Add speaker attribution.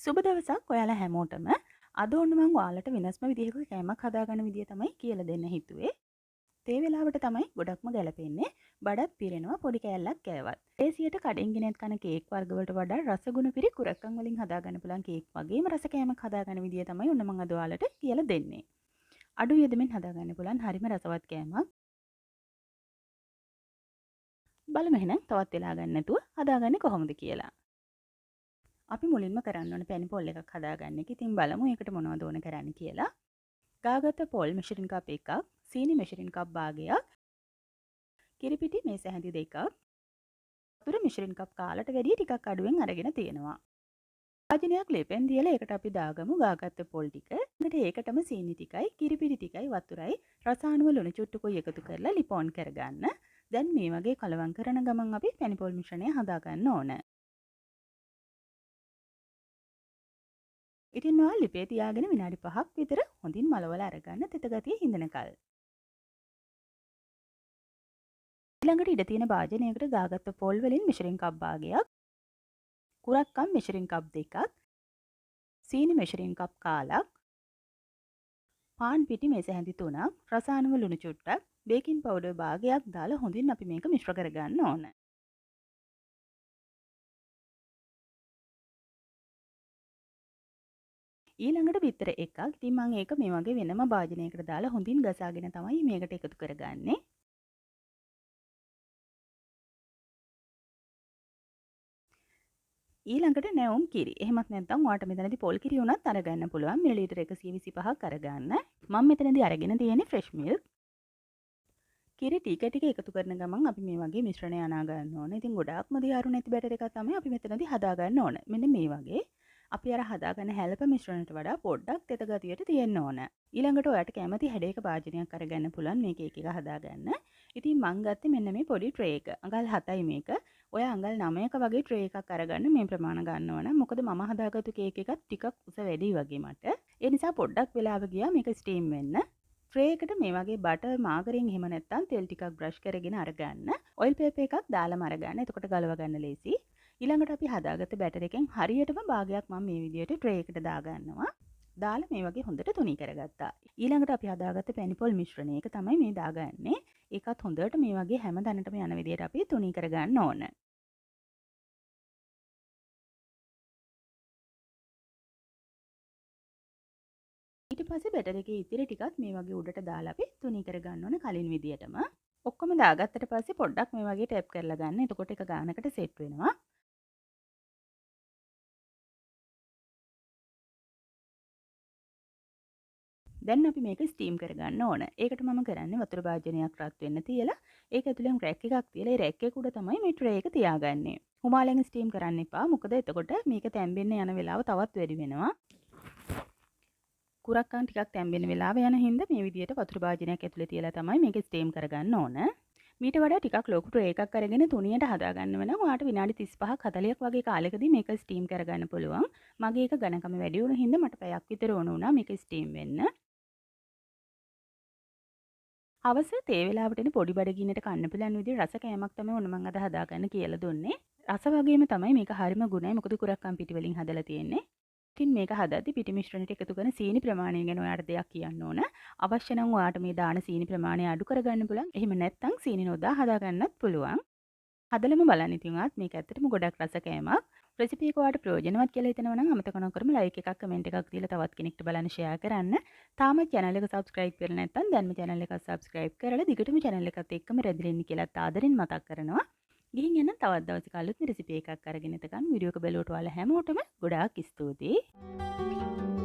Speaker 1: සුබ දවසක් ඔයාලා හැමෝටම. අද ඔන්න මම ඔයාලට වෙනස්ම විදිහක කෑමක් හදාගන්න විදිය තමයි කියලා දෙන්න හිතුවේ. තේ වෙලාවට තමයි ගොඩක්ම ගැලපෙන්නේ. බඩත් පිරෙනවා පොඩි කෑල්ලක් කෑවත්. දේසියට කඩෙන් ගෙනත් කන කේක් වර්ග වලට වඩා රසගුණ පිරි කුරක්කන් වලින් හදාගන්න පුළුවන් කේක් වගේම රස කෑමක් හදාගන්න විදිය තමයි ඔන්න මම අද ඔයාලට කියලා දෙන්නේ. අඩු යෙදමින් හදාගන්න පුළුවන් හරිම රසවත් කෑමක්. බලමු එහෙනම් තවත් වෙලා ගන්න නැතුව හදාගන්නේ කොහොමද කියලා. අපි මුලින්ම කරන්න ඕන පැණි පොල් එකක් හදාගන්න එක. ඉතින් බලමු ඒකට මොනවද ඕන කරන්න කියලා. ගාගත්ත පොල් මෙෂරින් කප් එකක්, සීනි මෙෂරින් කප් භාගයක්, කිරිපිටි මේස හැඳි දෙකක්, වතුර මෙෂරින් කප් කාලට වැඩිය ටිකක් අඩුවෙන් අරගෙන තියෙනවා. වාජනයක් ලෙපෙන් තියලා ඒකට අපි දාගමු ගාගත්ත පොල් ටික. ඊට ඒකටම සීනි ටිකයි, කිරිපිටි ටිකයි, වතුරයි, රසායනික ලුණු චුට්ටුකුයි එකතු කරලා ලිපෝන් කරගන්න. දැන් මේ වගේ කලවම් කරන ගමන් අපි පැණි පොල් මිශ්‍රණය හදාගන්න ඕන. ඉතින් ඔයා ලිපේ තියාගෙන විනාඩි 5ක් විතර හොඳින් මලවලා අරගන්න තෙත ගතිය හිඳනකල්. ඊළඟට ඉඩ තියෙන භාජනයකට ගාගත්ත පොල් වලින් මෙෂරින් කප් භාගයක්, කුරක්කම් මෙෂරින් කප් දෙකක්, සීනි මෙෂරින් කප් කාලක්, පාන් පිටි මේස හැඳි 3ක්, රසායනික ලුණු චුට්ටක්, බේකින් පවුඩර් භාගයක් දාලා හොඳින් අපි මේක මිශ්‍ර කරගන්න ඕන. ඊළඟට බිත්තර එකක්. ඉතින් මම ඒක මේ වගේ වෙනම භාජනයකට දාලා හොඳින් ගසාගෙන තමයි මේකට එකතු කරගන්නේ. ඊළඟට නැවුම් කිරි. එහෙමත් නැත්නම් ඔයාලට මෙතනදී පොල් කිරි උනත් අරගන්න පුළුවන්. මිලිලීටර 125ක් අරගන්න. මම මෙතනදී අරගෙන තියෙන්නේ ෆ්‍රෙෂ් මිල්ක්. කිරි ටික ටික එකතු කරන ගමන් අපි මේ වගේ මිශ්‍රණය අනා ගන්න ඕනේ. ඉතින් ගොඩාක්ම දියාරු නැති බැටර් එකක් තමයි අපි මෙතනදී හදා ගන්න ඕන. මෙන්න මේ වගේ. අපි අර හදාගන්න හැලප මිශ්‍රණයට වඩා පොඩ්ඩක් තෙත ගතියට තියෙන්න ඕන. ඊළඟට ඔයාලට කැමති හැඩයක භාජනයක් අරගන්න පුළුවන් මේ කේක් එක හදාගන්න. ඉතින් මං ගත්තේ මෙන්න මේ පොඩි ට්‍රේ එක. අඟල් 7යි මේක. ඔය අඟල් 9ක වගේ ට්‍රේ එකක් අරගන්න මේ ප්‍රමාණ ගන්න ඕන. මොකද මම හදාගත්තු කේක් එකත් ටිකක් උස වැඩි වගේ මට. ඒ නිසා පොඩ්ඩක් වෙලාව ගියා මේක ස්ටීම් වෙන්න. ට්‍රේ එකට මේ වගේ බටර් මාගරින් එහෙම නැත්නම් තෙල් ටිකක් බ්‍රෂ් කරගෙන අරගන්න. ඔයිල් පේපර් එකක් දාලාම අරගන්න. එතකොට ගලව ගන්න ලේසි. ඊළඟට අපි හදාගත්ත බැටර් එකෙන් හරියටම භාගයක් මම මේ විදිහට ට්‍රේ එකට දාගන්නවා. දාලා මේ වගේ හොඳට තුනී කරගත්තා. ඊළඟට අපි හදාගත්ත පැණි පොල් මිශ්‍රණය එක තමයි මේ දාගන්නේ. ඒකත් හොඳට මේ වගේ හැම තැනටම යන විදිහට අපි තුනී කරගන්න ඕන. ඊට පස්සේ බැටර් එකේ ඉතිරි ටිකත් මේ වගේ උඩට දාලා අපි තුනී කරගන්න ඕන කලින් විදිහටම. ඔක්කොම දාගත්තට පස්සේ පොඩ්ඩක් මේ වගේ ටැප් කරලා ගන්න. එතකොට එක ගානකට සෙට් වෙනවා. දැන් අපි මේක ස්ටීම් කරගන්න ඕන. ඒකට මම කරන්නේ වතුර භාජනයක් රත් වෙන්න තියලා ඒක ඇතුලෙන් රැක් එකක් තියලා ඒ රැක් එක උඩ තමයි මේ ට්‍රේ එක තියාගන්නේ. හුමාලෙන් ස්ටීම් කරන්න එපා. මොකද එතකොට මේක තැම්බෙන්න යන වෙලාව තවත් වැඩි වෙනවා. කුරක්කන් ටිකක් තැම්බෙන වෙලාව යන හින්දා මේ විදිහට වතුර භාජනයක් ඇතුලේ තියලා තමයි මේක ස්ටීම් කරගන්න ඕන. මීට වඩා ටිකක් ලොකු ට්‍රේ එකක් අරගෙන තුනියට හදාගන්න වෙනවා. ඔයාලට විනාඩි 35ක් 40ක් වගේ කාලෙකදී මේක ස්ටීම් කරගන්න පුළුවන්. මගේ එක ඝනකම වැඩි වුණු හින්දා මට පැයක් විතර ඕන වුණා මේක ස්ටීම් වෙන්න. හවස තේ වෙලාවට එන පොඩි බඩගින්නට කන්න පුළුවන් විදිහට රස කෑමක් තමයි ඔන්න මම අද හදාගන්න කියලා දුන්නේ. රස වගේම තමයි මේක හරිම ගුණයි. මොකද කුරක්කන් පිටි වලින් හදලා තියෙන්නේ. ඉතින් මේක හදද්දි පිටි මිශ්‍රණයට එකතු කරන සීනි ප්‍රමාණය ගැන ඔයාලට දෙයක් කියන්න ඕන. අවශ්‍ය නම් ඔයාලට මේ දාන සීනි ප්‍රමාණය අඩු කරගන්න පුළුවන්. එහෙම නැත්නම් සීනි නොදා හදාගන්නත් පුළුවන්. හදලම බලන්න ඉතින් ඔයාත් මේක ඇත්තටම ගොඩක් රස කෑමක්. රෙසිපි එක ඔයාලට ප්‍රයෝජනවත් කියලා හිතනවා නම් අමතක නොකරම ලයික් එකක් කමෙන්ට් එකක් දීලා තවත් කෙනෙක්ට බලන්න ෂෙයා කරන්න. තාමත් channel එක subscribe කරලා නැත්නම් දැන්ම channel එක subscribe කරලා දිගටම channel එකත් එක්කම රැඳිලා ඉන්න කියලාත් ආදරෙන් මතක් කරනවා. ගිහින් එන්න තවත් දවසක අලුත් රෙසිපි එකක් අරගෙන එතකන් වීඩියෝ එක බලුවට ඔයාලා හැමෝටම ගොඩාක් ස්තුතියි.